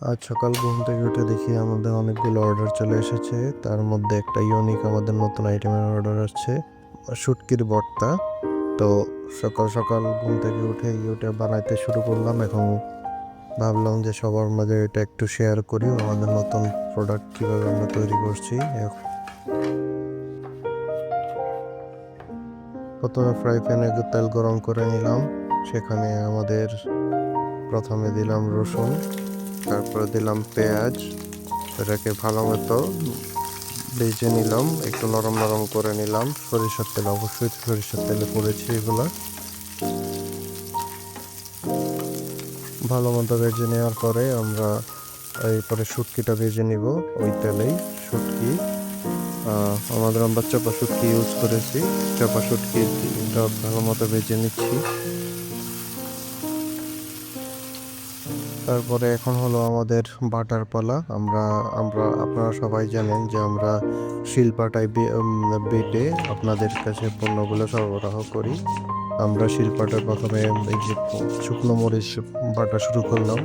আজ সকাল ঘুম থেকে উঠে দেখি আমাদের অনেকগুলো অর্ডার চলে এসেছে। তার মধ্যে একটা ইউনিক আমাদের নতুন আইটেমের অর্ডার আসছে, শুটকির ভর্তা। তো সকাল সকাল ঘুম থেকে উঠে ওটা বানাইতে শুরু করলাম। এখন ভাবলাম যে সবার মাঝে এটা একটু শেয়ার করি, আমাদের নতুন প্রোডাক্ট কিভাবে আমরা তৈরি করছি। প্রথমে ফ্রাই প্যানে তেল গরম করে নিলাম। সেখানে আমাদের প্রথমে দিলাম রসুন, তারপরে দিলাম পেঁয়াজ। এটাকে ভালো মতো ভেজে নিলাম, একটু নরম নরম করে নিলাম। সরিষার তেল, অবশ্যই সরিষার তেলে করেছি এগুলা। ভালো মতো ভেজে নেওয়ার পরে আমরা এরপরে শুটকিটা ভেজে নিব ওই তেলেই। শুটকি আমরা চাপা শুটকি ইউজ করেছি। চাপা শুটকিটা ভালো মতো ভেজে নিচ্ছি। তারপরে এখন হলো আমাদের বাটার পালা। আমরা আমরা আপনারা সবাই জানেন যে আমরা শিলপাটায় বেটে আপনাদের কাছে পণ্যগুলো সরবরাহ করি। আমরা শিলপাটায় প্রথমে এই যে শুকনো মরিচ বাটা শুরু করলাম,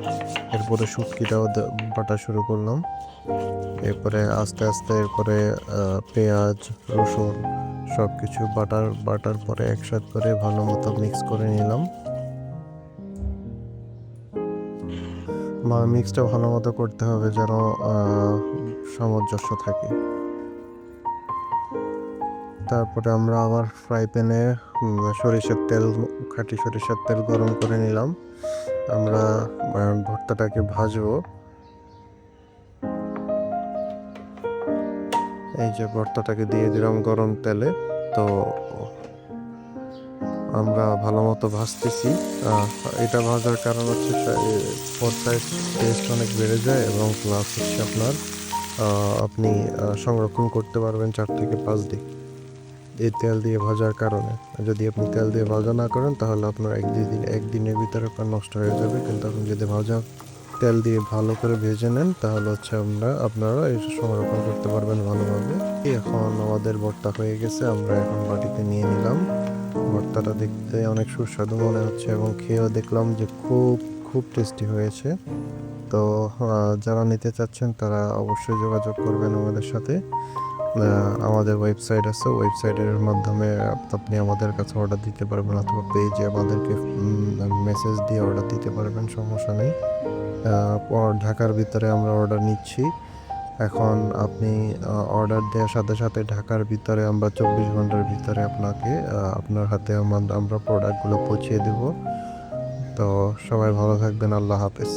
এরপরে শুটকিটাও বাটা শুরু করলাম। এরপরে আস্তে আস্তে এরপরে পেঁয়াজ, রসুন সব কিছু বাটার পরে একসাথ করে ভালো মতো মিক্স করে নিলাম। মিক্সটা ভালো মতো করতে হবে যেন সামঞ্জস্য থাকে। তারপরে আমরা আবার ফ্রাই প্যানে সরিষার তেল, খাঁটি সরিষার তেল গরম করে নিলাম। আমরা ভর্তাটাকে ভাজবো। এই যে ভর্তাটাকে দিয়ে দিলাম গরম তেলে। তো আমরা ভালো মতো ভাজতেছি। এটা ভাজার কারণ হচ্ছে ভর্তার টেস্ট অনেক বেড়ে যায়, এবং প্লাস হচ্ছে আপনি সংরক্ষণ করতে পারবেন 4 থেকে 5 দিন এই তেল দিয়ে ভাজার কারণে। যদি আপনি তেল দিয়ে ভাজা না করেন তাহলে আপনার একদিনের ভিতরে আপনার নষ্ট হয়ে যাবে। কিন্তু আপনি যদি তেল দিয়ে ভালো করে ভেজে নেন তাহলে হচ্ছে আপনারা এই সংরক্ষণ করতে পারবেন ভালোভাবে। এখন আমাদের ভর্তা হয়ে গেছে, আমরা এখন বাটিতে নিয়ে নিলাম। ভর্তাটা দেখতে অনেক সুস্বাদু মনে হচ্ছে, এবং খেয়েও দেখলাম যে খুব খুব টেস্টি হয়েছে। তো যারা নিতে চাচ্ছেন তারা অবশ্যই যোগাযোগ করবেন আমাদের সাথে। আমাদের ওয়েবসাইট আছে, ওয়েবসাইটের মাধ্যমে আপনি আমাদের কাছে অর্ডার দিতে পারবেন, অথবা পেজে আমাদেরকে মেসেজ দিয়ে অর্ডার দিতে পারবেন, সমস্যা নেই। ঢাকার ভিতরে আমরা অর্ডার নিচ্ছি। এখন আপনি অর্ডার দেওয়ার সাথে সাথে ঢাকার ভিতরে আমরা 24 ঘন্টার ভিতরে আপনাকে আপনার হাতে আমরা প্রোডাক্টগুলো পৌঁছিয়ে দেব। তো সবাই ভালো থাকবেন, আল্লাহ হাফেজ।